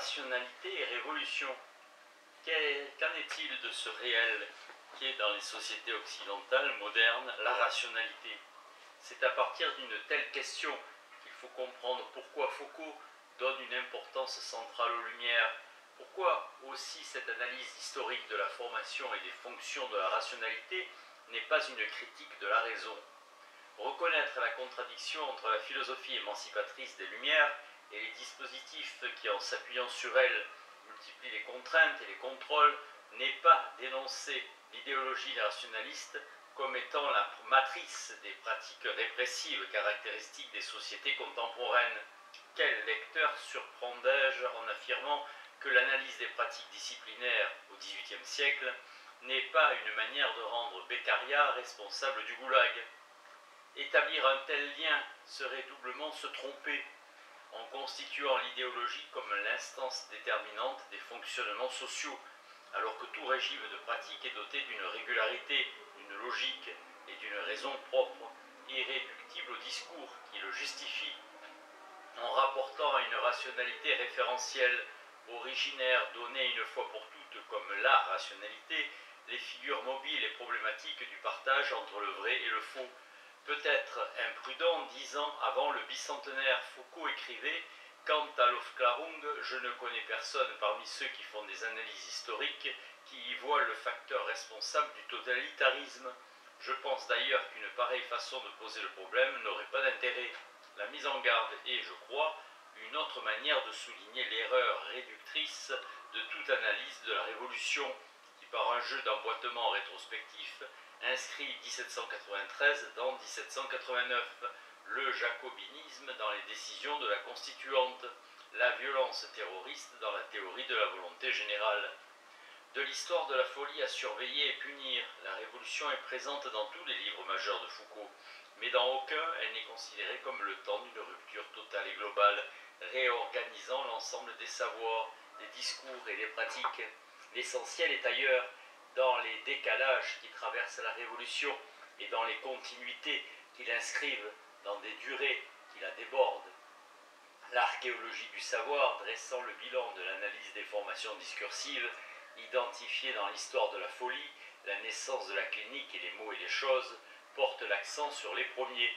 rationalité et révolution. Qu'en est-il de ce réel qui est dans les sociétés occidentales modernes, la rationalité? C'est à partir d'une telle question qu'il faut comprendre pourquoi Foucault donne une importance centrale aux Lumières, pourquoi aussi cette analyse historique de la formation et des fonctions de la rationalité n'est pas une critique de la raison. Reconnaître la contradiction entre la philosophie émancipatrice des Lumières et les dispositifs qui, en s'appuyant sur elle, multiplient les contraintes et les contrôles, n'est pas dénoncer l'idéologie rationaliste comme étant la matrice des pratiques répressives caractéristiques des sociétés contemporaines. Quel lecteur surprendrais-je en affirmant que l'analyse des pratiques disciplinaires au XVIIIe siècle n'est pas une manière de rendre Beccaria responsable du goulag. Établir un tel lien serait doublement se tromper, en constituant l'idéologie comme l'instance déterminante des fonctionnements sociaux, alors que tout régime de pratique est doté d'une régularité, d'une logique et d'une raison propre, irréductible au discours qui le justifie, en rapportant à une rationalité référentielle, originaire, donnée une fois pour toutes comme la rationalité, les figures mobiles et problématiques du partage entre le vrai et le faux. Peut-être imprudent, 10 ans avant le bicentenaire, Foucault écrivait « Quant à l'Aufklärung, je ne connais personne parmi ceux qui font des analyses historiques qui y voient le facteur responsable du totalitarisme. Je pense d'ailleurs qu'une pareille façon de poser le problème n'aurait pas d'intérêt. La mise en garde est, je crois, une autre manière de souligner l'erreur réductrice de toute analyse de la Révolution qui, par un jeu d'emboîtement rétrospectif, inscrit 1793 dans 1789, le jacobinisme dans les décisions de la Constituante, la violence terroriste dans la théorie de la volonté générale. De l'histoire de la folie à surveiller et punir, la Révolution est présente dans tous les livres majeurs de Foucault, mais dans aucun elle n'est considérée comme le temps d'une rupture totale et globale, réorganisant l'ensemble des savoirs, des discours et des pratiques. L'essentiel est ailleurs, dans les décalages qui traversent la Révolution et dans les continuités qui l'inscrivent, dans des durées qui la débordent. L'archéologie du savoir, dressant le bilan de l'analyse des formations discursives, identifiées dans l'histoire de la folie, la naissance de la clinique et les mots et les choses, porte l'accent sur les premiers.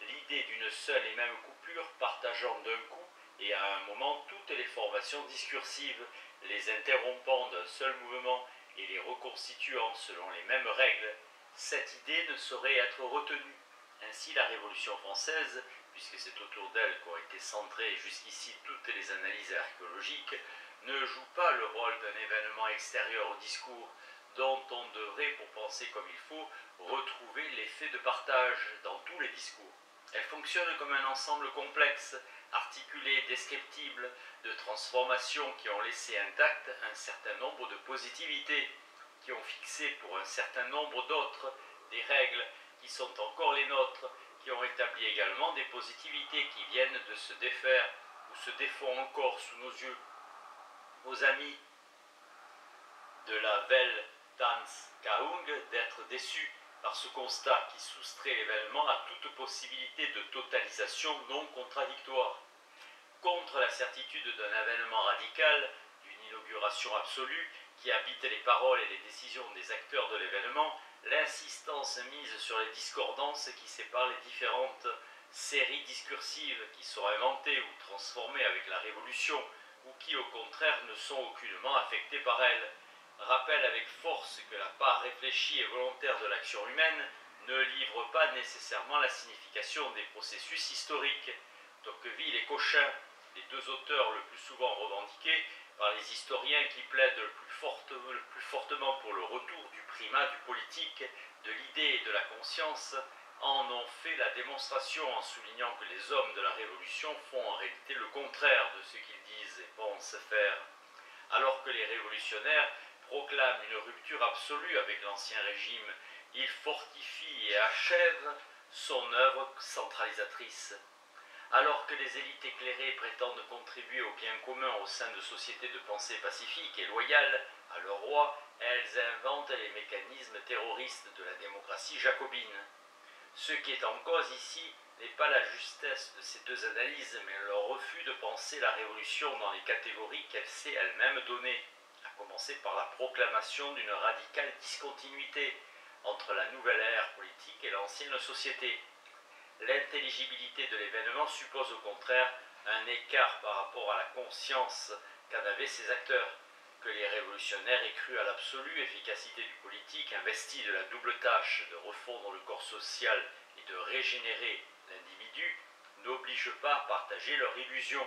L'idée d'une seule et même coupure partageant d'un coup et à un moment toutes les formations discursives, les interrompant d'un seul mouvement et les reconstituant selon les mêmes règles, cette idée ne saurait être retenue. Ainsi la Révolution française, puisque c'est autour d'elle qu'ont été centrées jusqu'ici toutes les analyses archéologiques, ne joue pas le rôle d'un événement extérieur au discours, dont on devrait, pour penser comme il faut, retrouver l'effet de partage dans tous les discours. Elle fonctionne comme un ensemble complexe, articulé, descriptible, de transformations qui ont laissé intact un certain nombre de positivités, qui ont fixé pour un certain nombre d'autres des règles qui sont encore les nôtres, qui ont établi également des positivités qui viennent de se défaire ou se défont encore sous nos yeux. Aux amis de la Weltanschauung d'être déçus par ce constat qui soustrait l'événement à toute possibilité de totalisation non contradictoire. Contre la certitude d'un événement radical, d'une inauguration absolue qui habite les paroles et les décisions des acteurs de l'événement, l'insistance mise sur les discordances qui séparent les différentes séries discursives qui sont inventées ou transformées avec la Révolution ou qui au contraire ne sont aucunement affectées par elle, rappelle avec force que la part réfléchie et volontaire de l'action humaine ne livre pas nécessairement la signification des processus historiques. Tocqueville et Cochin, les deux auteurs le plus souvent revendiqués par les historiens qui plaident le plus fortement pour le retour du primat du politique, de l'idée et de la conscience, en ont fait la démonstration en soulignant que les hommes de la Révolution font en réalité le contraire de ce qu'ils disent et pensent faire. Alors que les révolutionnaires proclament une rupture absolue avec l'Ancien Régime, ils fortifient et achèvent son œuvre centralisatrice. Alors que les élites éclairées prétendent contribuer au bien commun au sein de sociétés de pensée pacifique et loyales à leur roi, elles inventent les mécanismes terroristes de la démocratie jacobine. Ce qui est en cause ici n'est pas la justesse de ces deux analyses, mais leur refus de penser la révolution dans les catégories qu'elle s'est elle-même données, à commencer par la proclamation d'une radicale discontinuité entre la nouvelle ère politique et l'ancienne société. L'intelligibilité de l'événement suppose au contraire un écart par rapport à la conscience qu'en avaient ses acteurs, que les révolutionnaires aient cru à l'absolue efficacité du politique investi de la double tâche de refondre le corps social et de régénérer l'individu n'oblige pas à partager leur illusion.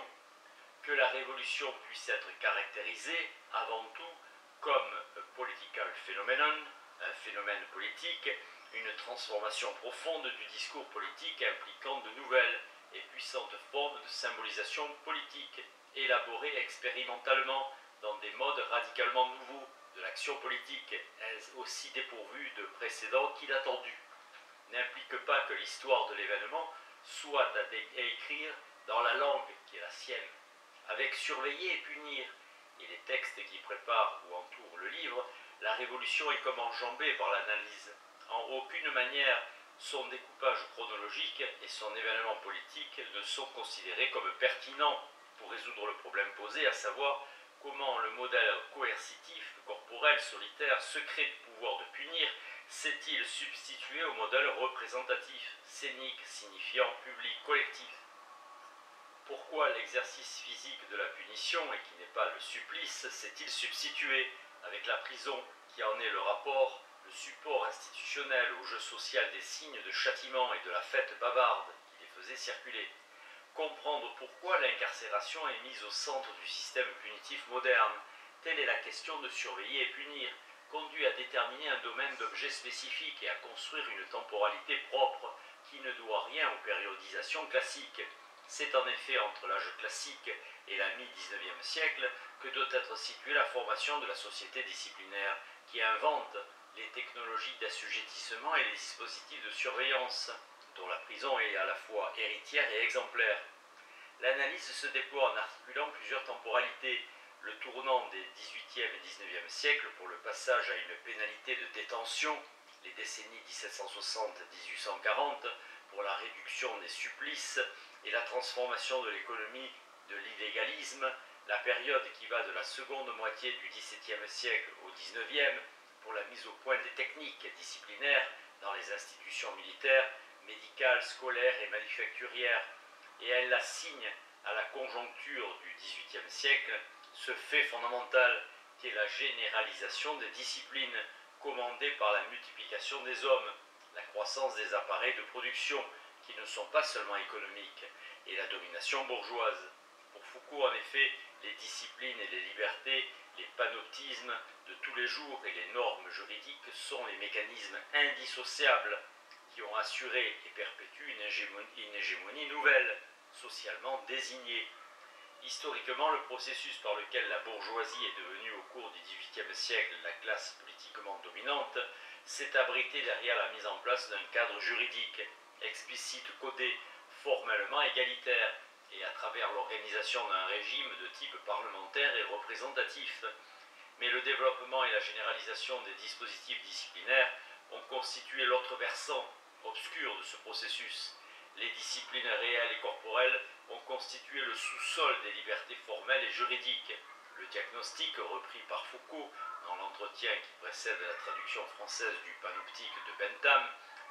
Que la révolution puisse être caractérisée avant tout comme un political phenomenon, un phénomène politique, une transformation profonde du discours politique impliquant de nouvelles et puissantes formes de symbolisation politique, élaborées expérimentalement dans des modes radicalement nouveaux de l'action politique, aussi dépourvus de précédents qu'inattendus, n'implique pas que l'histoire de l'événement soit à écrire dans la langue qui est la sienne, avec surveiller et punir, et les textes qui préparent ou entourent le livre, la révolution est comme enjambée par l'analyse. En aucune manière, son découpage chronologique et son événement politique ne sont considérés comme pertinents pour résoudre le problème posé, à savoir comment le modèle coercitif, corporel, solitaire, secret du pouvoir de punir s'est-il substitué au modèle représentatif, scénique, signifiant public, collectif. Pourquoi l'exercice physique de la punition, et qui n'est pas le supplice, s'est-il substitué, avec la prison qui en est le rapport, le support institutionnel au jeu social des signes de châtiment et de la fête bavarde qui les faisait circuler? Comprendre pourquoi l'incarcération est mise au centre du système punitif moderne, telle est la question de surveiller et punir, conduit à déterminer un domaine d'objets spécifiques et à construire une temporalité propre qui ne doit rien aux périodisations classiques. C'est en effet entre l'âge classique et la mi-19e siècle que doit être située la formation de la société disciplinaire qui invente les technologies d'assujettissement et les dispositifs de surveillance, dont la prison est à la fois héritière et exemplaire. L'analyse se déploie en articulant plusieurs temporalités, le tournant des XVIIIe et XIXe siècles pour le passage à une pénalité de détention, les décennies 1760-1840 pour la réduction des supplices et la transformation de l'économie de l'illégalisme, la période qui va de la seconde moitié du XVIIe siècle au XIXe pour la mise au point des techniques disciplinaires dans les institutions militaires, médicales, scolaires et manufacturières, et elle assigne à la conjoncture du XVIIIe siècle ce fait fondamental qui est la généralisation des disciplines commandée par la multiplication des hommes, la croissance des appareils de production qui ne sont pas seulement économiques, et la domination bourgeoise. Pour Foucault, en effet, les disciplines et les libertés, les panoptismes de tous les jours et les normes juridiques sont les mécanismes indissociables qui ont assuré et perpétuent une hégémonie nouvelle, socialement désignée. Historiquement, le processus par lequel la bourgeoisie est devenue au cours du XVIIIe siècle la classe politiquement dominante s'est abrité derrière la mise en place d'un cadre juridique explicite, codé, formellement égalitaire, et à travers l'organisation d'un régime de type parlementaire et représentatif. Mais le développement et la généralisation des dispositifs disciplinaires ont constitué l'autre versant obscur de ce processus. Les disciplines réelles et corporelles ont constitué le sous-sol des libertés formelles et juridiques. Le diagnostic, repris par Foucault dans l'entretien qui précède la traduction française du panoptique de Bentham,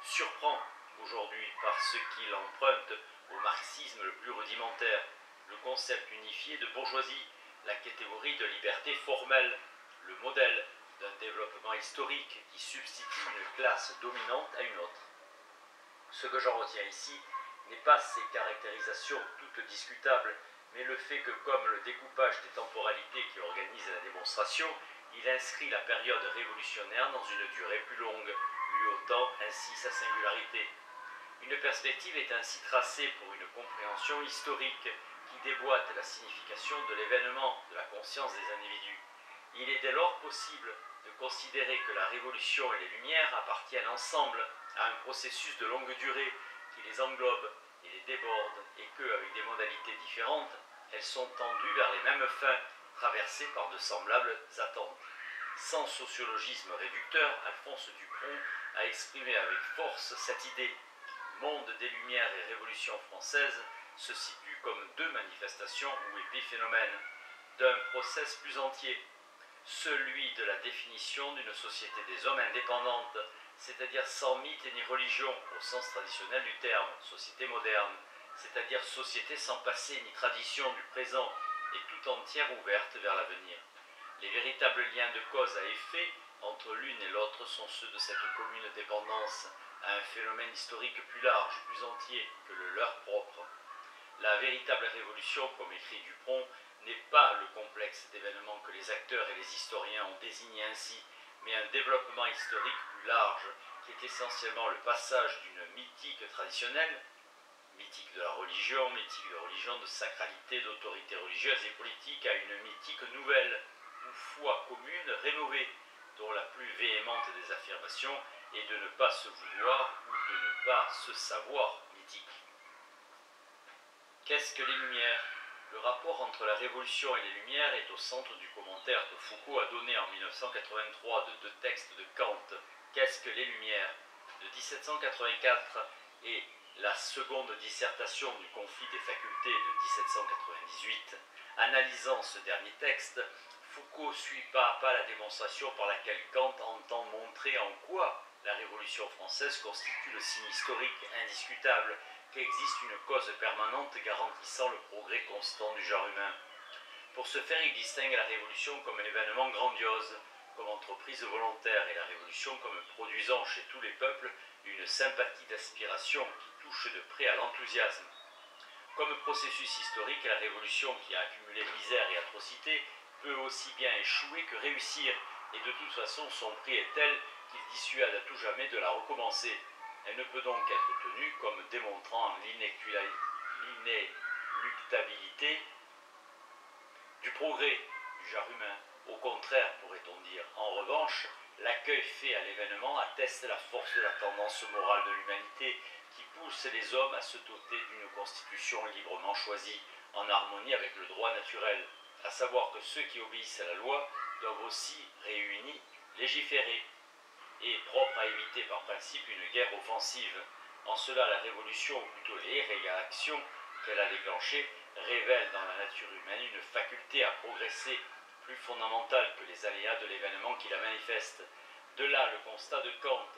surprend aujourd'hui par ce qu'il emprunte au marxisme le plus rudimentaire, le concept unifié de bourgeoisie, la catégorie de liberté formelle, le modèle d'un développement historique qui substitue une classe dominante à une autre. Ce que j'en retiens ici n'est pas ces caractérisations toutes discutables, mais le fait que, comme le découpage des temporalités qui organise la démonstration, il inscrit la période révolutionnaire dans une durée plus longue, lui ôtant ainsi sa singularité. Une perspective est ainsi tracée pour une compréhension historique qui déboîte la signification de l'événement de la conscience des individus. Il est dès lors possible de considérer que la Révolution et les Lumières appartiennent ensemble à un processus de longue durée qui les englobe et les déborde, et que, avec des modalités différentes, elles sont tendues vers les mêmes fins, traversées par de semblables attentes. Sans sociologisme réducteur, Alphonse Dupont a exprimé avec force cette idée. monde des Lumières et Révolution française se situent comme deux manifestations ou épiphénomènes d'un process plus entier, celui de la définition d'une société des hommes indépendante, c'est-à-dire sans mythe ni religion au sens traditionnel du terme, société moderne, c'est-à-dire société sans passé ni tradition du présent et tout entière ouverte vers l'avenir. Les véritables liens de cause à effet entre l'une et l'autre sont ceux de cette commune dépendance à un phénomène historique plus large, plus entier que le leur propre. La véritable révolution, comme écrit Dupont, n'est pas le complexe d'événements que les acteurs et les historiens ont désigné ainsi, mais un développement historique plus large, qui est essentiellement le passage d'une mythique traditionnelle, mythique de la religion, mythique de religion, de sacralité, d'autorité religieuse et politique, à une mythique nouvelle, ou foi commune rénovée, dont la plus véhémente des affirmations est de ne pas se vouloir ou de ne pas se savoir mythique. Qu'est-ce que les Lumières ? Le rapport entre la Révolution et les Lumières est au centre du commentaire que Foucault a donné en 1983 de deux textes de Kant, Qu'est-ce que les Lumières ? De 1784 et la seconde dissertation du conflit des facultés de 1798. Analysant ce dernier texte, Foucault suit pas à pas la démonstration par laquelle Kant entend montrer en quoi la Révolution française constitue le signe historique indiscutable qu'existe une cause permanente garantissant le progrès constant du genre humain. Pour ce faire, il distingue la Révolution comme un événement grandiose, comme entreprise volontaire, et la Révolution comme produisant chez tous les peuples une sympathie d'aspiration qui touche de près à l'enthousiasme. Comme processus historique, la Révolution, qui a accumulé misère et atrocité, peut aussi bien échouer que réussir, et de toute façon son prix est tel qu'il dissuade à tout jamais de la recommencer. Elle ne peut donc être tenue comme démontrant l'inéluctabilité du progrès du genre humain. Au contraire, pourrait-on dire. En revanche, l'accueil fait à l'événement atteste la force de la tendance morale de l'humanité qui pousse les hommes à se doter d'une constitution librement choisie, en harmonie avec le droit naturel, à savoir que ceux qui obéissent à la loi doivent aussi, réunis, légiférer, et propre à éviter par principe une guerre offensive. En cela, la révolution, ou plutôt les réactions qu'elle a déclenchées, révèle dans la nature humaine une faculté à progresser plus fondamentale que les aléas de l'événement qui la manifeste. De là le constat de Kant.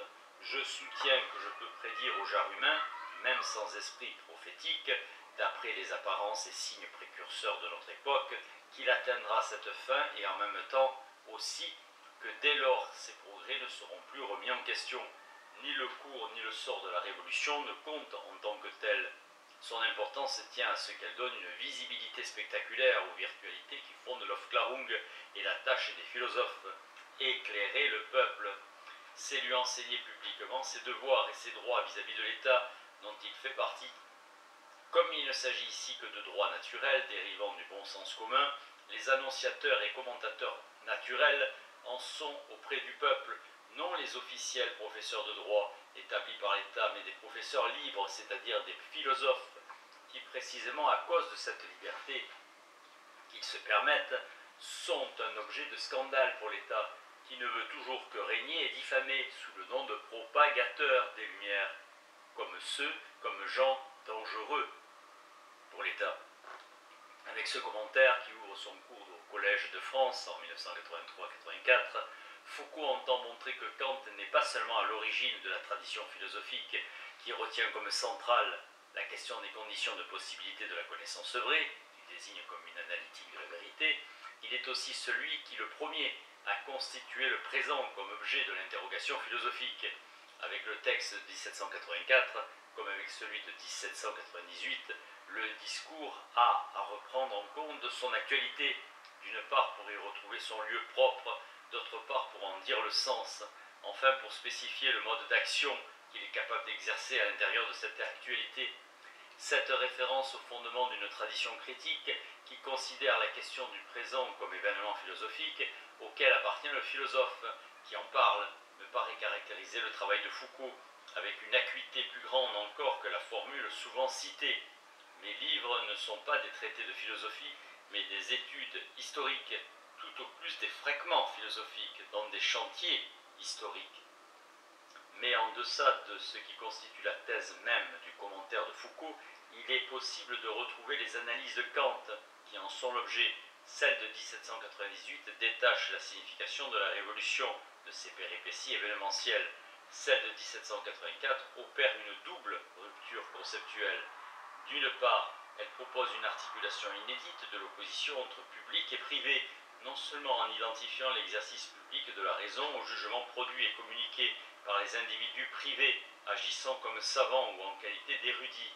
Je soutiens que je peux prédire au genre humain, même sans esprit prophétique, d'après les apparences et signes précurseurs de notre époque, qu'il atteindra cette fin et en même temps aussi que dès lors ces progrès ne seront plus remis en question. Ni le cours ni le sort de la Révolution ne comptent en tant que tel. Son importance tient à ce qu'elle donne une visibilité spectaculaire aux virtualités qui fondent l'Aufklärung et la tâche des philosophes. Éclairer le peuple, c'est lui enseigner publiquement ses devoirs et ses droits vis-à-vis de l'État dont il fait partie. Comme il ne s'agit ici que de droits naturels dérivant du bon sens commun, les annonciateurs et commentateurs naturels en sont auprès du peuple, non les officiels professeurs de droit établis par l'État, mais des professeurs libres, c'est-à-dire des philosophes, qui précisément à cause de cette liberté qu'ils se permettent, sont un objet de scandale pour l'État, qui ne veut toujours que régner et diffamer sous le nom de propagateurs des Lumières, comme gens dangereux pour l'État. Avec ce commentaire qui ouvre son cours au Collège de France en 1983-84, Foucault entend montrer que Kant n'est pas seulement à l'origine de la tradition philosophique qui retient comme centrale la question des conditions de possibilité de la connaissance vraie, qu'il désigne comme une analytique de la vérité, il est aussi celui qui, le premier, a constitué le présent comme objet de l'interrogation philosophique. Avec le texte de 1784, comme avec celui de 1798, le discours a à reprendre en compte de son actualité, d'une part pour y retrouver son lieu propre, d'autre part pour en dire le sens, enfin pour spécifier le mode d'action qu'il est capable d'exercer à l'intérieur de cette actualité. Cette référence au fondement d'une tradition critique qui considère la question du présent comme événement philosophique auquel appartient le philosophe qui en parle me paraît caractériser le travail de Foucault avec une acuité plus grande encore que la formule souvent citée. Mes livres ne sont pas des traités de philosophie, mais des études historiques, tout au plus des fragments philosophiques dans des chantiers historiques. Mais en deçà de ce qui constitue la thèse même du commentaire de Foucault, il est possible de retrouver les analyses de Kant, qui en sont l'objet. Celle de 1798 détache la signification de la Révolution de ses péripéties événementielles. Celle de 1784 opère une double rupture conceptuelle. D'une part, elle propose une articulation inédite de l'opposition entre public et privé, non seulement en identifiant l'exercice public de la raison au jugement produit et communiqué par les individus privés agissant comme savants ou en qualité d'érudits,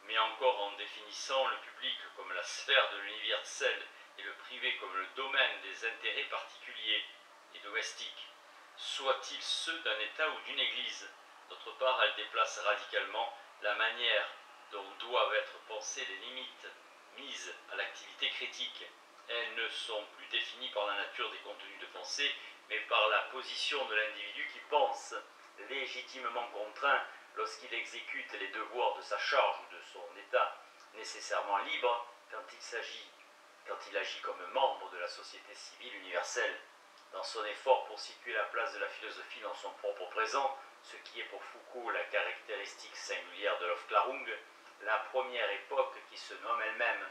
mais encore en définissant le public comme la sphère de l'universel et le privé comme le domaine des intérêts particuliers et domestiques, soient-ils ceux d'un État ou d'une Église. D'autre part, elle déplace radicalement la manière dont doivent être pensées les limites mises à l'activité critique. Elles ne sont plus définies par la nature des contenus de pensée, mais par la position de l'individu qui pense, légitimement contraint lorsqu'il exécute les devoirs de sa charge ou de son état, nécessairement libre quand il agit comme membre de la société civile universelle. Dans son effort pour situer la place de la philosophie dans son propre présent, ce qui est pour Foucault la caractéristique singulière de l'Aufklärung, la première époque qui se nomme elle-même.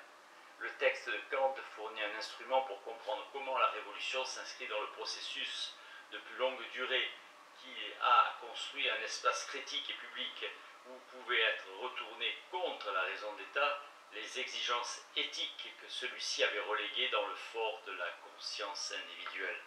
Le texte de Kant fournit un instrument pour comprendre comment la révolution s'inscrit dans le processus de plus longue durée qui a construit un espace critique et public où pouvaient être retournées contre la raison d'État les exigences éthiques que celui-ci avait reléguées dans le fort de la conscience individuelle.